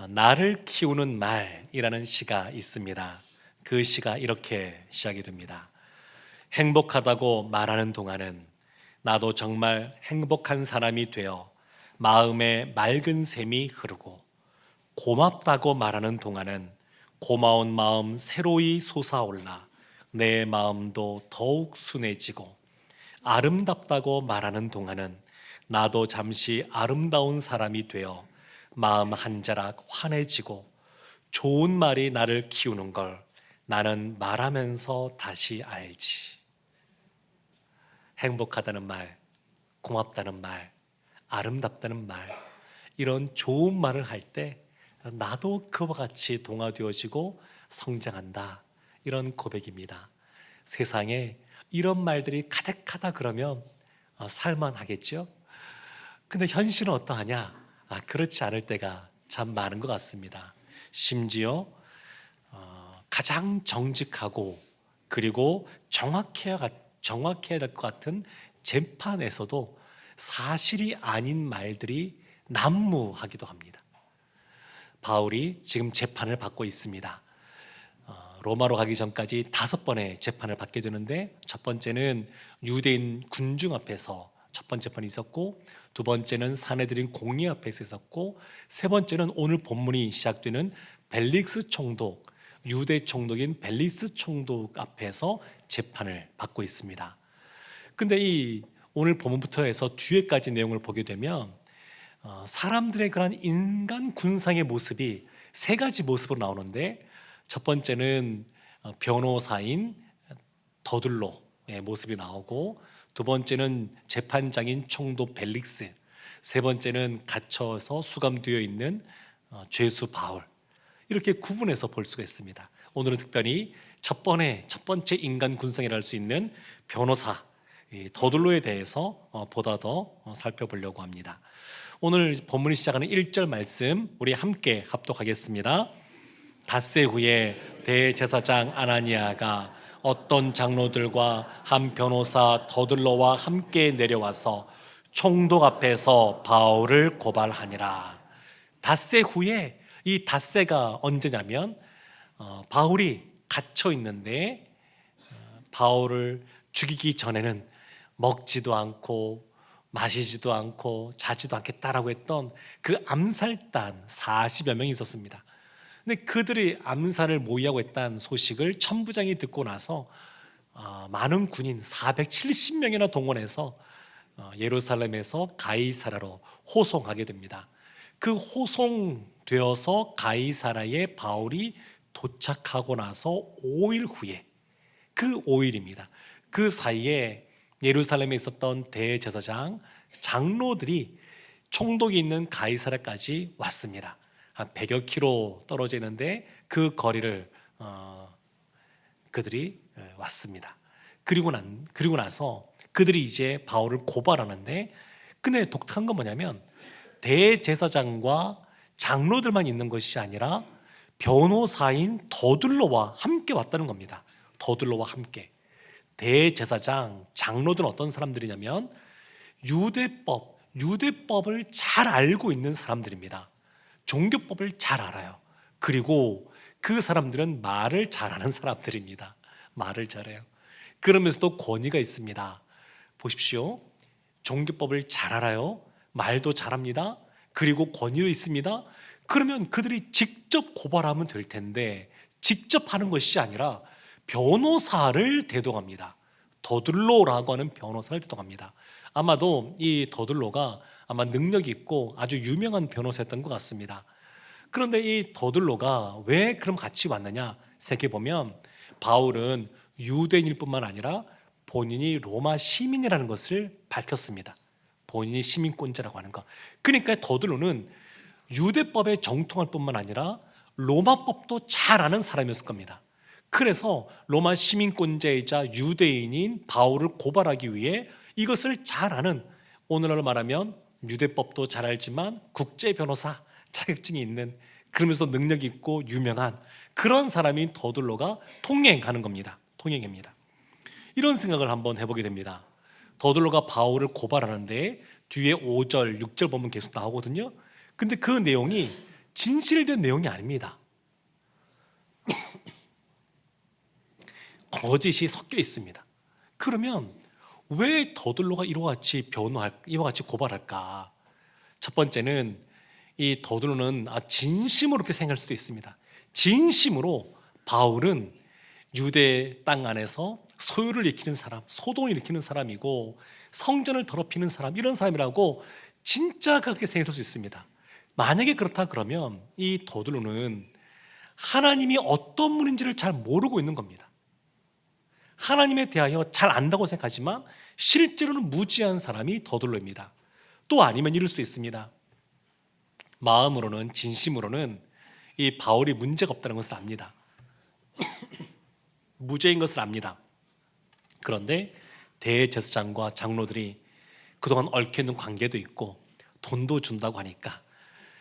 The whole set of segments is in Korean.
나를 키우는 말이라는 시가 있습니다. 그 시가 이렇게 시작이 됩니다. 행복하다고 말하는 동안은 나도 정말 행복한 사람이 되어 마음에 맑은 샘이 흐르고, 고맙다고 말하는 동안은 고마운 마음 새로이 솟아올라 내 마음도 더욱 순해지고, 아름답다고 말하는 동안은 나도 잠시 아름다운 사람이 되어 마음 한 자락 환해지고, 좋은 말이 나를 키우는 걸 나는 말하면서 다시 알지. 행복하다는 말, 고맙다는 말, 아름답다는 말, 이런 좋은 말을 할 때 나도 그와 같이 동화되어지고 성장한다, 이런 고백입니다. 세상에 이런 말들이 가득하다 그러면 살만하겠죠? 근데 현실은 어떠하냐? 그렇지 않을 때가 참 많은 것 같습니다. 심지어 가장 정직하고 그리고 정확해야 될 것 같은 재판에서도 사실이 아닌 말들이 난무하기도 합니다. 바울이 지금 재판을 받고 있습니다. 로마로 가기 전까지 5번의 재판을 받게 되는데, 첫 번째는 유대인 군중 앞에서 첫 번째 재판이 있었고, 두 번째는 사내들인 공회 앞에서 있었고, 세 번째는 오늘 본문이 시작되는 벨릭스 총독, 유대 총독인 벨릭스 총독 앞에서 재판을 받고 있습니다. 근데 이 오늘 본문부터 해서 뒤에까지 내용을 보게 되면 사람들의 그런 인간 군상의 모습이 세 가지 모습으로 나오는데, 첫 번째는 변호사인 더둘로의 모습이 나오고, 두 번째는 재판장인 총독 벨릭스, 세 번째는 갇혀서 수감되어 있는 죄수 바울, 이렇게 구분해서 볼 수가 있습니다. 오늘은 특별히 첫 번째 인간 군상이라 할 수 있는 변호사 더둘로에 대해서 보다 더 살펴보려고 합니다. 오늘 본문이 시작하는 1절 말씀 우리 함께 합독하겠습니다. 닷새 후에 대제사장 아나니아가 어떤 장로들과 한 변호사 더둘로와 함께 내려와서 총독 앞에서 바울을 고발하니라. 닷새 후에, 이 닷새가 언제냐면 바울이 갇혀 있는데 바울을 죽이기 전에는 먹지도 않고 마시지도 않고 자지도 않겠다라고 했던 그 암살단 40여 명이 있었습니다. 근데 그들이 암살을 모의하고 했다는 소식을 천부장이 듣고 나서 많은 군인 470명이나 동원해서 예루살렘에서 가이사라로 호송하게 됩니다. 그 호송되어서 가이사라에 바울이 도착하고 나서 5일 후에, 그 5일입니다. 그 사이에 예루살렘에 있었던 대제사장, 장로들이 총독이 있는 가이사라까지 왔습니다. 한 100여 킬로 떨어져 있는데 그 거리를 그들이 왔습니다. 그리고 나서 그들이 이제 바울을 고발하는데, 근데 독특한 건 뭐냐면 대제사장과 장로들만 있는 것이 아니라 변호사인 더둘로와 함께 왔다는 겁니다. 더둘로와 함께. 대제사장, 장로들은 어떤 사람들이냐면 유대법을 잘 알고 있는 사람들입니다. 종교법을 잘 알아요. 그리고 그 사람들은 말을 잘하는 사람들입니다. 말을 잘해요. 그러면서도 권위가 있습니다. 보십시오. 종교법을 잘 알아요. 말도 잘합니다. 그리고 권위도 있습니다. 그러면 그들이 직접 고발하면 될 텐데 직접 하는 것이 아니라 변호사를 대동합니다. 더둘로라고 하는 변호사를 대동합니다. 아마도 이 더둘로가 아마 능력이 있고 아주 유명한 변호사였던 것 같습니다. 그런데 이 더둘로가 왜 그럼 같이 왔느냐 생각해보면, 바울은 유대인일 뿐만 아니라 본인이 로마 시민이라는 것을 밝혔습니다. 본인이 시민권자라고 하는 것. 그러니까 더둘로는 유대법에 정통할 뿐만 아니라 로마법도 잘 아는 사람이었을 겁니다. 그래서 로마 시민권자이자 유대인인 바울을 고발하기 위해 이것을 잘 아는, 오늘날로 말하면 유대법도 잘 알지만 국제 변호사 자격증이 있는, 그러면서 능력이 있고 유명한 그런 사람인 더둘로가 통행하는 겁니다. 통행입니다. 이런 생각을 한번 해보게 됩니다. 더둘로가 바울을 고발하는데 뒤에 5절, 6절 보면 계속 나오거든요. 근데 그 내용이 진실된 내용이 아닙니다. 거짓이 섞여 있습니다. 그러면 왜 더들로가 이와 같이 고발할까? 첫 번째는 이 더들로는 진심으로 그렇게 생각할 수도 있습니다. 진심으로 바울은 유대 땅 안에서 소요를 일으키는 사람, 소동을 일으키는 사람이고 성전을 더럽히는 사람, 이런 사람이라고 진짜 그렇게 생각할 수 있습니다. 만약에 그렇다 그러면 이 더들로는 하나님이 어떤 분인지를 잘 모르고 있는 겁니다. 하나님에 대하여 잘 안다고 생각하지만 실제로는 무지한 사람이 더들로입니다. 또 아니면 이럴 수도 있습니다. 마음으로는, 진심으로는 이 바울이 문제가 없다는 것을 압니다. 무죄인 것을 압니다. 그런데 대제사장과 장로들이 그동안 얽혀있는 관계도 있고 돈도 준다고 하니까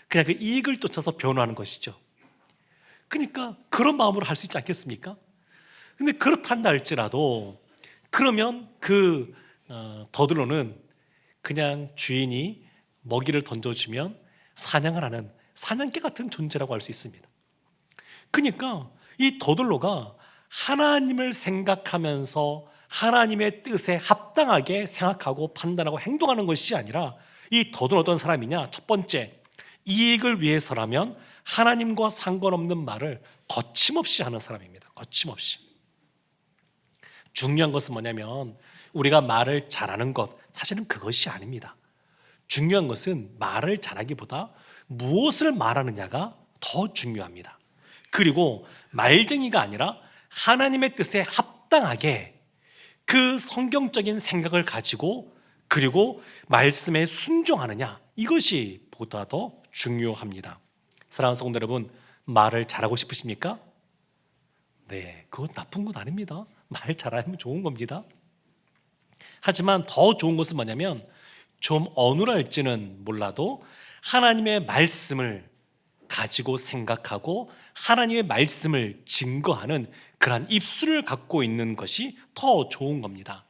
그냥 그 이익을 쫓아서 변호하는 것이죠. 그러니까 그런 마음으로 할 수 있지 않겠습니까? 근데 그렇단다 할지라도 그러면 더들로는 그냥 주인이 먹이를 던져주면 사냥을 하는 사냥개 같은 존재라고 할 수 있습니다. 그러니까 이 더들로가 하나님을 생각하면서 하나님의 뜻에 합당하게 생각하고 판단하고 행동하는 것이 아니라 이 더들로 어떤 사람이냐? 첫 번째, 이익을 위해서라면 하나님과 상관없는 말을 거침없이 하는 사람입니다. 거침없이. 중요한 것은 뭐냐면 우리가 말을 잘하는 것, 사실은 그것이 아닙니다. 중요한 것은 말을 잘하기보다 무엇을 말하느냐가 더 중요합니다. 그리고 말쟁이가 아니라 하나님의 뜻에 합당하게 그 성경적인 생각을 가지고 그리고 말씀에 순종하느냐, 이것이 보다 더 중요합니다. 사랑하는 성도 여러분, 말을 잘하고 싶으십니까? 네, 그건 나쁜 건 아닙니다. 말 잘하면 좋은 겁니다. 하지만 더 좋은 것은 뭐냐면 좀 어눌할지는 몰라도 하나님의 말씀을 가지고 생각하고 하나님의 말씀을 증거하는 그러한 입술을 갖고 있는 것이 더 좋은 겁니다.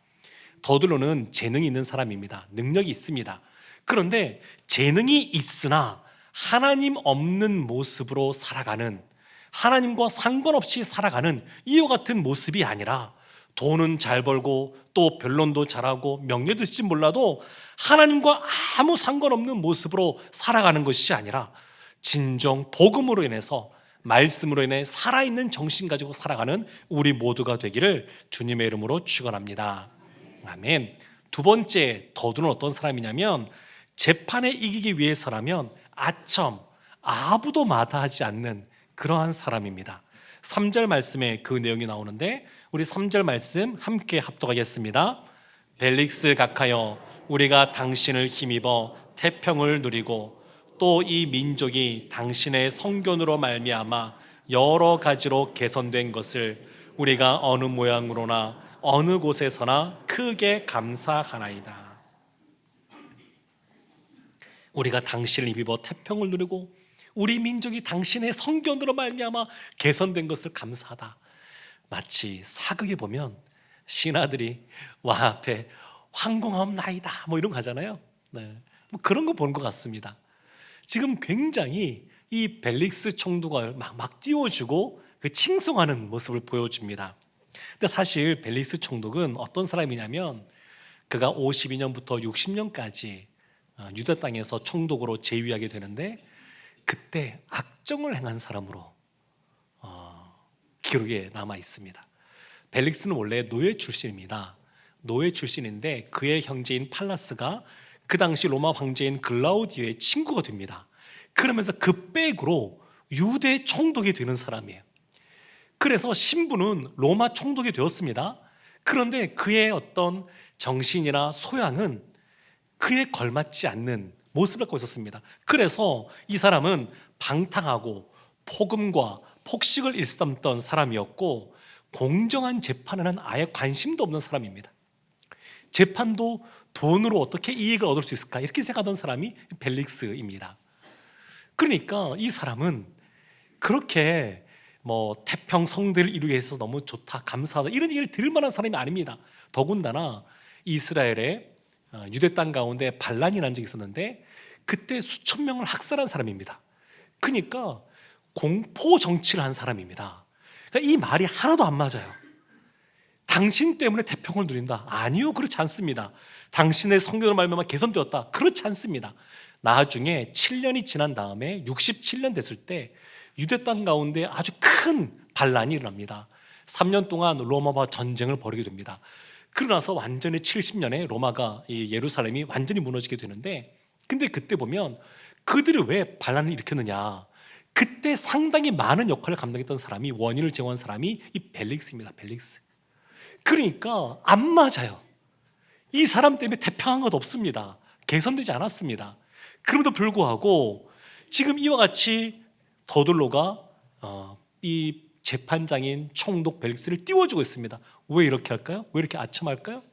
더들로는 재능이 있는 사람입니다. 능력이 있습니다. 그런데 재능이 있으나 하나님 없는 모습으로 살아가는, 하나님과 상관없이 살아가는 이와 같은 모습이 아니라 돈은 잘 벌고 또 변론도 잘하고 명예도 있을지 몰라도 하나님과 아무 상관없는 모습으로 살아가는 것이 아니라 진정 복음으로 인해서, 말씀으로 인해 살아있는 정신 가지고 살아가는 우리 모두가 되기를 주님의 이름으로 축원합니다. 아멘. 두 번째, 더들은 어떤 사람이냐면 재판에 이기기 위해서라면 아첨, 아무도 마다하지 않는 그러한 사람입니다. 3절 말씀에 그 내용이 나오는데 우리 3절 말씀 함께 합독하겠습니다. 벨릭스 각하여, 우리가 당신을 힘입어 태평을 누리고 또 이 민족이 당신의 성견으로 말미암아 여러 가지로 개선된 것을 우리가 어느 모양으로나 어느 곳에서나 크게 감사하나이다. 우리가 당신을 힘입어 태평을 누리고 우리 민족이 당신의 성견으로 말미암아 개선된 것을 감사하다. 마치 사극에 보면 신하들이 왕 앞에 황공하옵나이다 뭐 이런 거 하잖아요. 네. 뭐 그런 거 보는 것 같습니다. 지금 굉장히 이 벨릭스 총독을 막 띄워주고 그 칭송하는 모습을 보여줍니다. 근데 사실 벨릭스 총독은 어떤 사람이냐면 그가 52년부터 60년까지 유다 땅에서 총독으로 재위하게 되는데 그때 악정을 행한 사람으로 기록에 남아 있습니다. 벨릭스는 원래 노예 출신입니다. 노예 출신인데 그의 형제인 팔라스가 그 당시 로마 황제인 글라우디오의 친구가 됩니다. 그러면서 그 백으로 유대 총독이 되는 사람이에요. 그래서 신분은 로마 총독이 되었습니다. 그런데 그의 어떤 정신이나 소양은 그에 걸맞지 않는 모습을 갖고 있었습니다. 그래서 이 사람은 방탕하고 폭음과 폭식을 일삼던 사람이었고 공정한 재판에는 아예 관심도 없는 사람입니다. 재판도 돈으로 어떻게 이익을 얻을 수 있을까 이렇게 생각하던 사람이 벨릭스입니다. 그러니까 이 사람은 그렇게 태평성대를 이루기 위해서 너무 좋다, 감사하다 이런 얘기를 들을 만한 사람이 아닙니다. 더군다나 이스라엘의 유대 땅 가운데 반란이 난 적이 있었는데 그때 수천 명을 학살한 사람입니다. 그러니까 공포 정치를 한 사람입니다. 그러니까 이 말이 하나도 안 맞아요. 당신 때문에 태평을 누린다. 아니요, 그렇지 않습니다. 당신의 성경을 말미암아 개선되었다. 그렇지 않습니다. 나중에 7년이 지난 다음에 67년 됐을 때 유대 땅 가운데 아주 큰 반란이 일어납니다. 3년 동안 로마와 전쟁을 벌이게 됩니다. 그러나서 완전히 70년에 로마가, 예루살렘이 완전히 무너지게 되는데, 근데 그때 보면 그들이 왜 반란을 일으켰느냐, 그때 상당히 많은 역할을 감당했던 사람이, 원인을 제공한 사람이 이 벨릭스입니다. 벨릭스. 그러니까 안 맞아요. 이 사람 때문에 태평한 것 없습니다. 개선되지 않았습니다. 그럼에도 불구하고 지금 이와 같이 더둘로가 이 재판장인 총독 벨릭스를 띄워주고 있습니다. 왜 이렇게 할까요? 왜 이렇게 아첨할까요?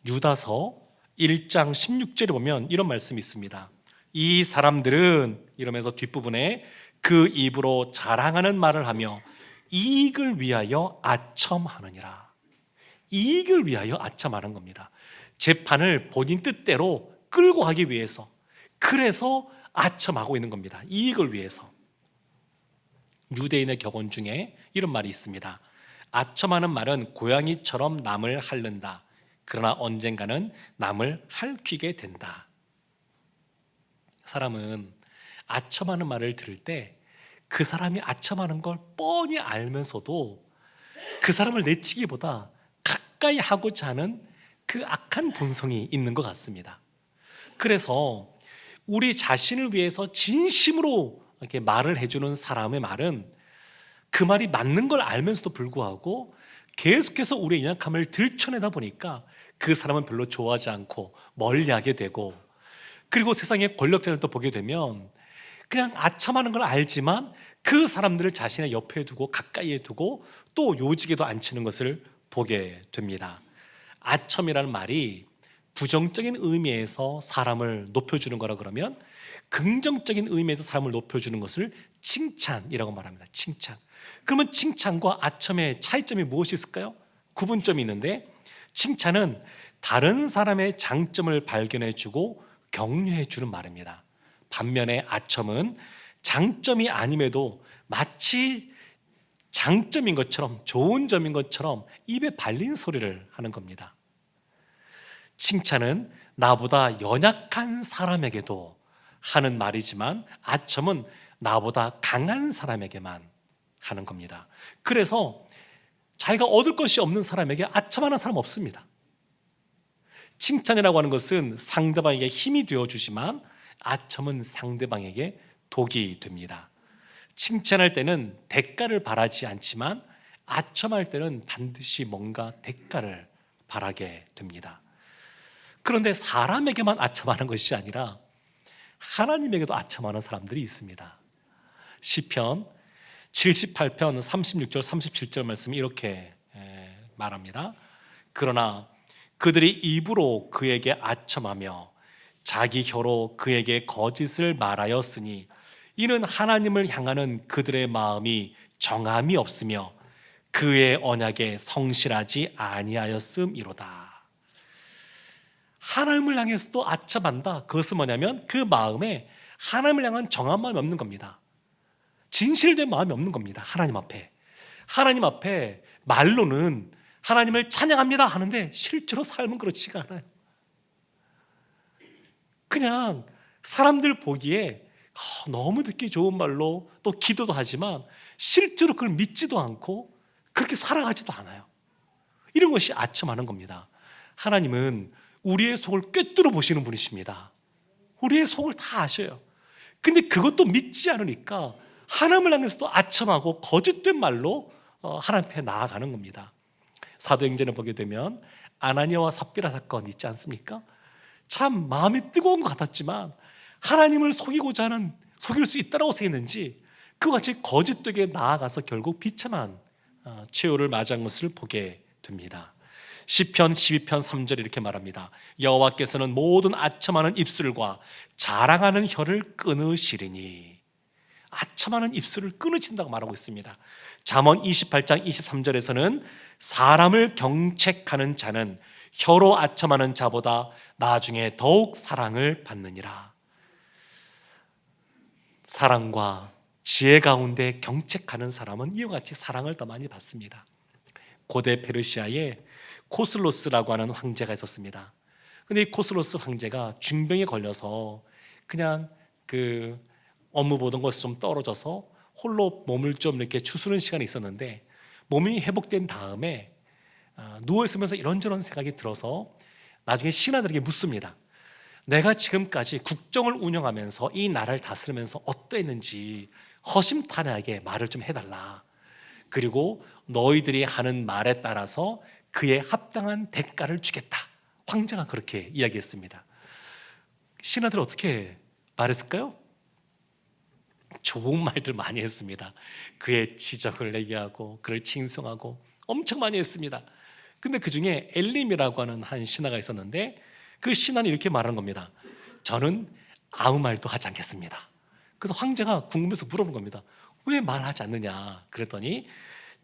유다서 1장 16절에 보면 이런 말씀이 있습니다. 이 사람들은, 이러면서 뒷부분에 그 입으로 자랑하는 말을 하며 이익을 위하여 아첨하느니라. 이익을 위하여 아첨하는 겁니다. 재판을 본인 뜻대로 끌고 가기 위해서, 그래서 아첨하고 있는 겁니다. 이익을 위해서. 유대인의 격언 중에 이런 말이 있습니다. 아첨하는 말은 고양이처럼 남을 핥는다. 그러나 언젠가는 남을 핥히게 된다. 사람은 아첨하는 말을 들을 때 그 사람이 아첨하는 걸 뻔히 알면서도 그 사람을 내치기보다 가까이 하고자 하는 그 악한 본성이 있는 것 같습니다. 그래서 우리 자신을 위해서 진심으로 이렇게 말을 해주는 사람의 말은 그 말이 맞는 걸 알면서도 불구하고 계속해서 우리의 연약함을 들춰내다 보니까 그 사람은 별로 좋아하지 않고 멀리하게 되고, 그리고 세상의 권력자들도 보게 되면 그냥 아첨하는 걸 알지만 그 사람들을 자신의 옆에 두고 가까이에 두고 또 요직에도 앉히는 것을 보게 됩니다. 아첨이라는 말이 부정적인 의미에서 사람을 높여주는 거라 그러면, 긍정적인 의미에서 사람을 높여주는 것을 칭찬이라고 말합니다. 칭찬. 그러면 칭찬과 아첨의 차이점이 무엇이 있을까요? 구분점이 있는데, 칭찬은 다른 사람의 장점을 발견해주고 격려해주는 말입니다. 반면에 아첨은 장점이 아님에도 마치 장점인 것처럼, 좋은 점인 것처럼 입에 발린 소리를 하는 겁니다. 칭찬은 나보다 연약한 사람에게도 하는 말이지만, 아첨은 나보다 강한 사람에게만 하는 겁니다. 그래서 자기가 얻을 것이 없는 사람에게 아첨하는 사람 없습니다. 칭찬이라고 하는 것은 상대방에게 힘이 되어주지만, 아첨은 상대방에게 독이 됩니다. 칭찬할 때는 대가를 바라지 않지만, 아첨할 때는 반드시 뭔가 대가를 바라게 됩니다. 그런데 사람에게만 아첨하는 것이 아니라 하나님에게도 아첨하는 사람들이 있습니다. 시편 78편 36절 37절 말씀이 이렇게 말합니다. 그러나 그들이 입으로 그에게 아첨하며 자기 혀로 그에게 거짓을 말하였으니 이는 하나님을 향하는 그들의 마음이 정함이 없으며 그의 언약에 성실하지 아니하였음이로다. 하나님을 향해서도 아첨한다. 그것은 뭐냐면 그 마음에 하나님을 향한 정한 마음이 없는 겁니다. 진실된 마음이 없는 겁니다. 하나님 앞에. 하나님 앞에 말로는 하나님을 찬양합니다 하는데 실제로 삶은 그렇지가 않아요. 그냥 사람들 보기에 너무 듣기 좋은 말로 또 기도도 하지만 실제로 그걸 믿지도 않고 그렇게 살아가지도 않아요. 이런 것이 아첨하는 겁니다. 하나님은 우리의 속을 꿰뚫어 보시는 분이십니다. 우리의 속을 다 아셔요. 근데 그것도 믿지 않으니까 하나님을 향해서도 아첨하고 거짓된 말로 하나님 앞에 나아가는 겁니다. 사도행전에 보게 되면 아나니아와 삽비라 사건 있지 않습니까? 참 마음이 뜨거운 것 같았지만 하나님을 속이고자 하는, 속일 수 있다고 생각했는지 그와 같이 거짓되게 나아가서 결국 비참한 최후를 맞이한 것을 보게 됩니다. 시편 12편 3절에 이렇게 말합니다. 여호와께서는 모든 아첨하는 입술과 자랑하는 혀를 끊으시리니. 아첨하는 입술을 끊으신다고 말하고 있습니다. 잠언 28장 23절에서는 사람을 경책하는 자는 혀로 아첨하는 자보다 나중에 더욱 사랑을 받느니라. 사랑과 지혜 가운데 경책하는 사람은 이와 같이 사랑을 더 많이 받습니다. 고대 페르시아에 코슬로스라고 하는 황제가 있었습니다. 근데 이 코슬로스 황제가 중병에 걸려서 그냥 그 업무 보던 것이 좀 떨어져서 홀로 몸을 좀 이렇게 추스르는 시간이 있었는데, 몸이 회복된 다음에 누워 있으면서 이런저런 생각이 들어서 나중에 신하들에게 묻습니다. 내가 지금까지 국정을 운영하면서 이 나라를 다스리면서 어떠했는지 허심탄회하게 말을 좀 해달라. 그리고 너희들이 하는 말에 따라서 그에 합당한 대가를 주겠다. 황제가 그렇게 이야기했습니다. 신하들 어떻게 말했을까요? 좋은 말들 많이 했습니다. 그의 지적을 얘기하고 그를 칭송하고 엄청 많이 했습니다. 근데 그 중에 엘림이라고 하는 한 신하가 있었는데, 그 신하는 이렇게 말하는 겁니다. 저는 아무 말도 하지 않겠습니다. 그래서 황제가 궁금해서 물어본 겁니다. 왜 말하지 않느냐? 그랬더니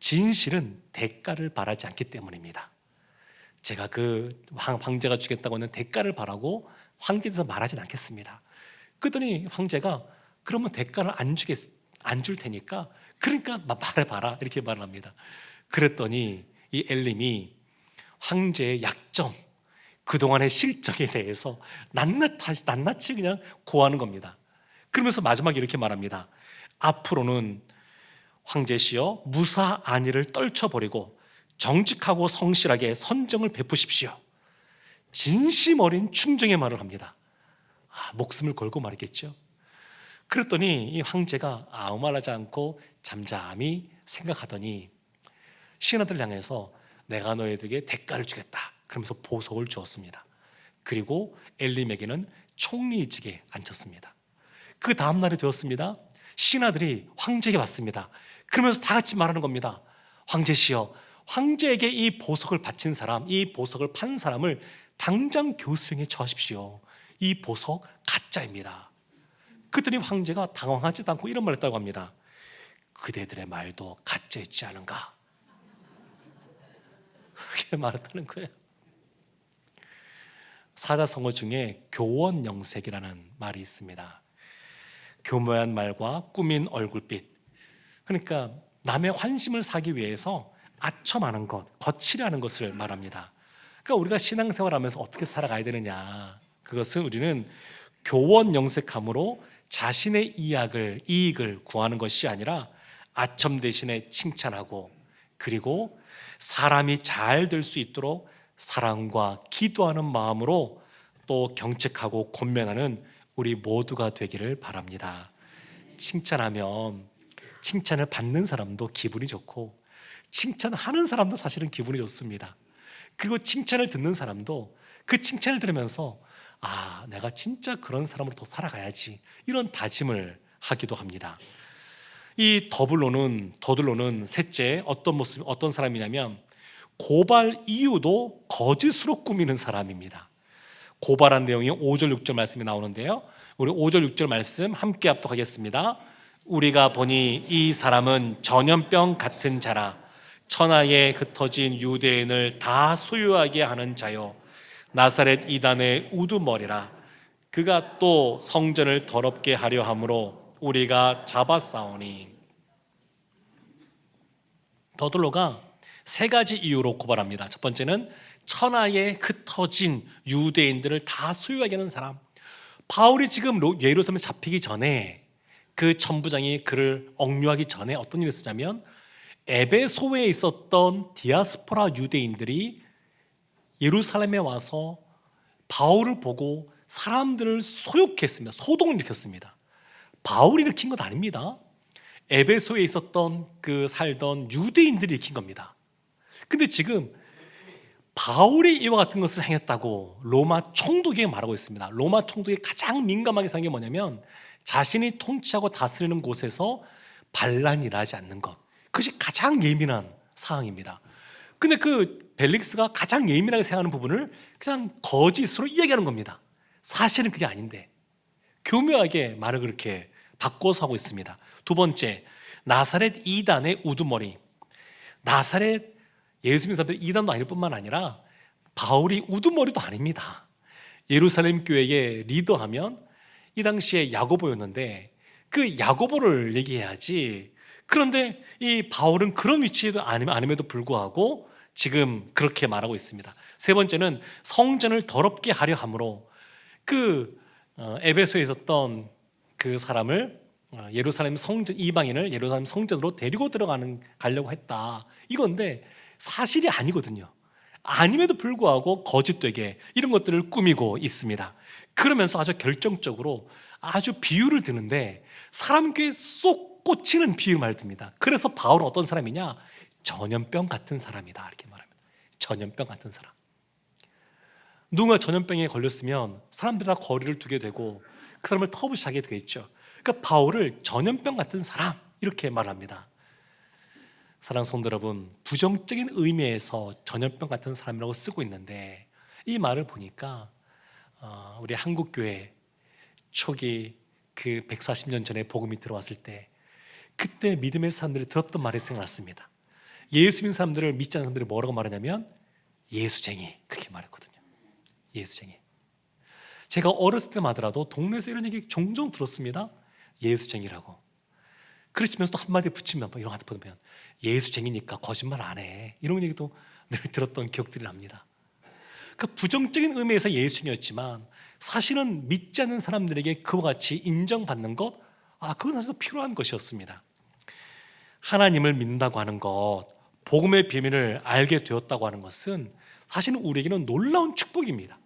진실은 대가를 바라지 않기 때문입니다. 제가 그 황제가 주겠다고 하는 대가를 바라고 황제에 대해서 말하진 않겠습니다. 그랬더니 황제가 그러면 대가를 안 줄 테니까 그러니까 말해봐라, 이렇게 말을 합니다. 그랬더니 이 엘림이 황제의 약점, 그동안의 실정에 대해서 낱낱이 그냥 고하는 겁니다. 그러면서 마지막에 이렇게 말합니다. 앞으로는 황제시여 무사 안위를 떨쳐버리고 정직하고 성실하게 선정을 베푸십시오. 진심 어린 충정의 말을 합니다. 목숨을 걸고 말했겠죠. 그랬더니 이 황제가 아무 말 하지 않고 잠잠히 생각하더니 신하들 향해서 내가 너희들에게 대가를 주겠다, 그러면서 보석을 주었습니다. 그리고 엘림에게는 총리직에 앉혔습니다. 그 다음날이 되었습니다. 신하들이 황제에게 왔습니다. 그러면서 다 같이 말하는 겁니다. 황제시여, 황제에게 이 보석을 바친 사람, 이 보석을 판 사람을 당장 교수형에 처하십시오. 이 보석 가짜입니다. 그랬더니 황제가 당황하지도 않고 이런 말을 했다고 합니다. 그대들의 말도 가짜였지 않은가? 그렇게 말했다는 거예요. 사자성어 중에 교원영색이라는 말이 있습니다. 교묘한 말과 꾸민 얼굴빛. 그러니까 남의 환심을 사기 위해서 아첨하는 것, 거칠하는 것을 말합니다. 그러니까 우리가 신앙생활하면서 어떻게 살아가야 되느냐, 그것은 우리는 교원영색함으로 자신의 이익을 구하는 것이 아니라 아첨 대신에 칭찬하고, 그리고 사람이 잘 될 수 있도록 사랑과 기도하는 마음으로 또 경책하고 권면하는 우리 모두가 되기를 바랍니다. 칭찬하면 칭찬을 받는 사람도 기분이 좋고, 칭찬하는 사람도 사실은 기분이 좋습니다. 그리고 칭찬을 듣는 사람도 그 칭찬을 들으면서 내가 진짜 그런 사람으로 더 살아가야지, 이런 다짐을 하기도 합니다. 이 더들로는 셋째 어떤 사람이냐면 고발 이유도 거짓으로 꾸미는 사람입니다. 고발한 내용이 5절 6절 말씀이 나오는데요, 우리 5절 6절 말씀 함께 합독하겠습니다. 우리가 보니 이 사람은 전염병 같은 자라 천하에 흩어진 유대인을 다 소유하게 하는 자요 나사렛 이단의 우두머리라. 그가 또 성전을 더럽게 하려 함으로 우리가 잡아싸우니. 더들로가 세 가지 이유로 고발합니다. 첫 번째는 천하에 흩어진 유대인들을 다 소유하게 하는 사람. 바울이 지금 예루살렘에 잡히기 전에 그 천부장이 그를 억류하기 전에 어떤 일이 있었냐면, 에베소에 있었던 디아스포라 유대인들이 예루살렘에 와서 바울을 보고 사람들을 소욕했습니다. 소동을 일으켰습니다. 바울이 일으킨 것 아닙니다. 에베소에 있었던 살던 유대인들이 일으킨 겁니다. 근데 지금 바울이 이와 같은 것을 행했다고 로마 총독에게 말하고 있습니다. 로마 총독이 가장 민감하게 생각한 게 뭐냐면, 자신이 통치하고 다스리는 곳에서 반란이 일어나지 않는 것, 그것이 가장 예민한 사항입니다. 근데 그 벨릭스가 가장 예민하게 생각하는 부분을 그냥 거짓으로 이야기하는 겁니다. 사실은 그게 아닌데 교묘하게 말을 그렇게 바꿔서 하고 있습니다. 두 번째, 나사렛 이단의 우두머리. 나사렛 예수 믿는 사람들이 이단도 아닐 뿐만 아니라 바울이 우두머리도 아닙니다. 예루살렘 교회의 리더하면 이 당시에 야고보였는데, 그 야고보를 얘기해야지. 그런데 이 바울은 그런 위치에도 아님에도 불구하고 지금 그렇게 말하고 있습니다. 세 번째는 성전을 더럽게 하려 함으로 에베소에 있었던 그 사람을 예루살렘 성전, 이방인을 예루살렘 성전으로 데리고 가려고 했다, 이건데 사실이 아니거든요. 아님에도 불구하고 거짓되게 이런 것들을 꾸미고 있습니다. 그러면서 아주 결정적으로 아주 비유를 드는데 사람 귀에 쏙 꽂히는 비유 말을 듭니다. 그래서 바울은 어떤 사람이냐? 전염병 같은 사람이다, 이렇게 말합니다. 전염병 같은 사람. 누군가 전염병에 걸렸으면 사람들이 다 거리를 두게 되고 그 사람을 터부시하게 되겠죠. 그러니까 바울을 전염병 같은 사람, 이렇게 말합니다. 사랑하는 성도 여러분, 부정적인 의미에서 전염병 같은 사람이라고 쓰고 있는데, 이 말을 보니까 우리 한국교회 초기 그 140년 전에 복음이 들어왔을 때 그때 믿음의 사람들이 들었던 말이 생각났습니다. 예수 믿는 사람들을, 믿지 않는 사람들이 뭐라고 말하냐면 예수쟁이, 그렇게 말했거든요. 예수쟁이. 제가 어렸을 때마다라도 동네에서 이런 얘기 종종 들었습니다. 예수쟁이라고. 그렇지면서 또 한마디 붙이면, 이런 거 보면 예수쟁이니까 거짓말 안 해, 이런 얘기도 늘 들었던 기억들이 납니다. 그 부정적인 의미에서 예수쟁이였지만 사실은 믿지 않는 사람들에게 그와 같이 인정받는 것, 그건 사실 필요한 것이었습니다. 하나님을 믿는다고 하는 것, 복음의 비밀을 알게 되었다고 하는 것은 사실은 우리에게는 놀라운 축복입니다.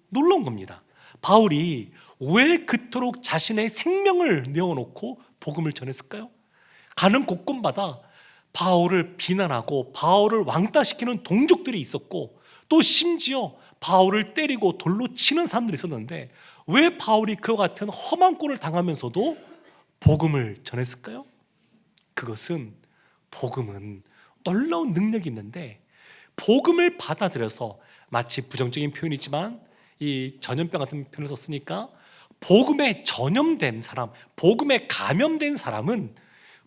놀라운 겁니다. 바울이 왜 그토록 자신의 생명을 내어놓고 복음을 전했을까요? 가는 곳곳마다 바울을 비난하고 바울을 왕따시키는 동족들이 있었고, 또 심지어 바울을 때리고 돌로 치는 사람들이 있었는데 왜 바울이 그와 같은 험한 꼴을 당하면서도 복음을 전했을까요? 그것은, 복음은 놀라운 능력이 있는데 복음을 받아들여서, 마치 부정적인 표현이지만 이 전염병 같은 표현을 썼으니까, 복음에 전염된 사람, 복음에 감염된 사람은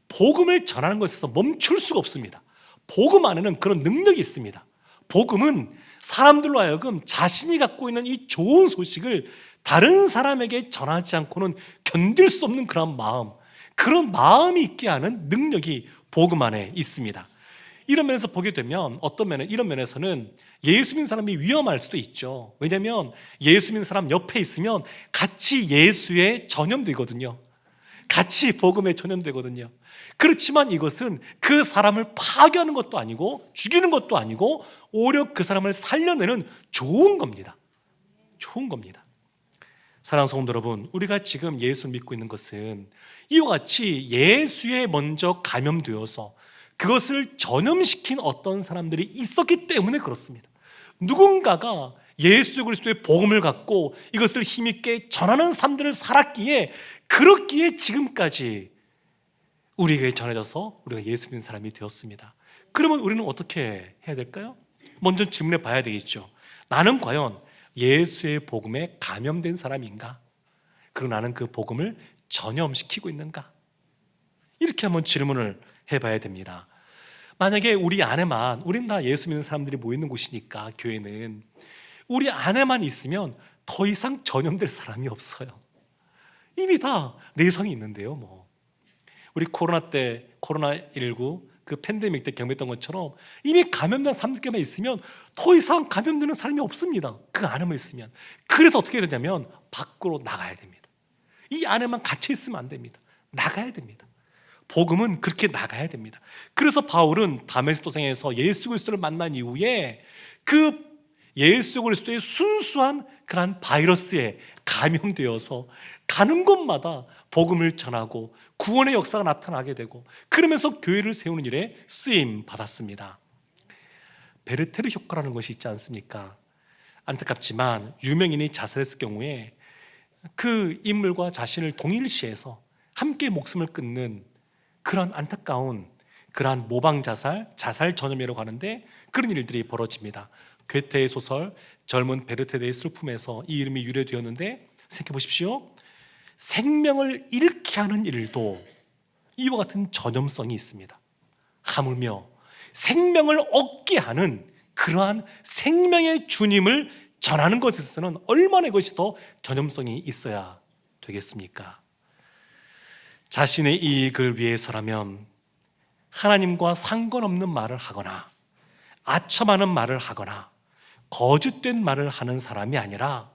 복음을 전하는 것에서 멈출 수가 없습니다. 복음 안에는 그런 능력이 있습니다. 복음은 사람들로 하여금 자신이 갖고 있는 이 좋은 소식을 다른 사람에게 전하지 않고는 견딜 수 없는 그런 마음이 있게 하는 능력이 복음 안에 있습니다. 이런 면에서 보게 되면 이런 면에서는 예수 믿는 사람이 위험할 수도 있죠. 왜냐하면 예수 믿는 사람 옆에 있으면 같이 예수에 전염되거든요. 같이 복음에 전염되거든요. 그렇지만 이것은 그 사람을 파괴하는 것도 아니고 죽이는 것도 아니고 오히려 그 사람을 살려내는 좋은 겁니다. 좋은 겁니다. 사랑하는 성도 여러분, 우리가 지금 예수 믿고 있는 것은 이와 같이 예수에 먼저 감염되어서 그것을 전염시킨 어떤 사람들이 있었기 때문에 그렇습니다. 누군가가 예수 그리스도의 복음을 갖고 이것을 힘있게 전하는 삶들을 살았기에, 그렇기에 지금까지 우리에게 전해져서 우리가 예수 믿는 사람이 되었습니다. 그러면 우리는 어떻게 해야 될까요? 먼저 질문해 봐야 되겠죠. 나는 과연 예수의 복음에 감염된 사람인가? 그리고 나는 그 복음을 전염시키고 있는가? 이렇게 한번 질문을 해봐야 됩니다. 만약에 우리는 다 예수 믿는 사람들이 모이는 곳이니까, 교회는 우리 안에만 있으면 더 이상 전염될 사람이 없어요. 이미 다 내성이 있는데요. 우리 코로나19 그 팬데믹 때 경험했던 것처럼 이미 감염된 사람들께만 있으면 더 이상 감염되는 사람이 없습니다. 그 안에만 있으면. 그래서 어떻게 해야 되냐면 밖으로 나가야 됩니다. 이 안에만 갇혀 있으면 안 됩니다. 나가야 됩니다. 복음은 그렇게 나가야 됩니다. 그래서 바울은 다메섹 도상에서 예수 그리스도를 만난 이후에 그 예수 그리스도의 순수한 그러한 바이러스에 감염되어서 가는 곳마다 복음을 전하고 구원의 역사가 나타나게 되고, 그러면서 교회를 세우는 일에 쓰임 받았습니다. 베르테르 효과라는 것이 있지 않습니까? 안타깝지만 유명인이 자살했을 경우에 그 인물과 자신을 동일시해서 함께 목숨을 끊는 그런 안타까운 그러한 모방 자살 전염이라고 하는데, 그런 일들이 벌어집니다. 괴테의 소설 젊은 베르테르의 슬픔에서 이 이름이 유래되었는데, 생각해 보십시오. 생명을 잃게 하는 일도 이와 같은 전염성이 있습니다. 하물며 생명을 얻게 하는 그러한 생명의 주님을 전하는 것에서는 얼마나 이것이 더 전염성이 있어야 되겠습니까? 자신의 이익을 위해서라면 하나님과 상관없는 말을 하거나 아첨하는 말을 하거나 거짓된 말을 하는 사람이 아니라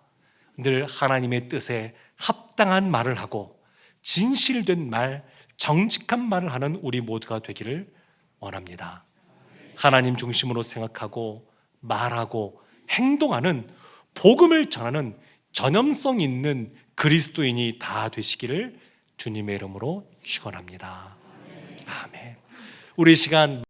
늘 하나님의 뜻에 합당한 말을 하고 진실된 말, 정직한 말을 하는 우리 모두가 되기를 원합니다. 하나님 중심으로 생각하고 말하고 행동하는, 복음을 전하는 전염성 있는 그리스도인이 다 되시기를 주님의 이름으로 축원합니다. 아멘. 우리 시간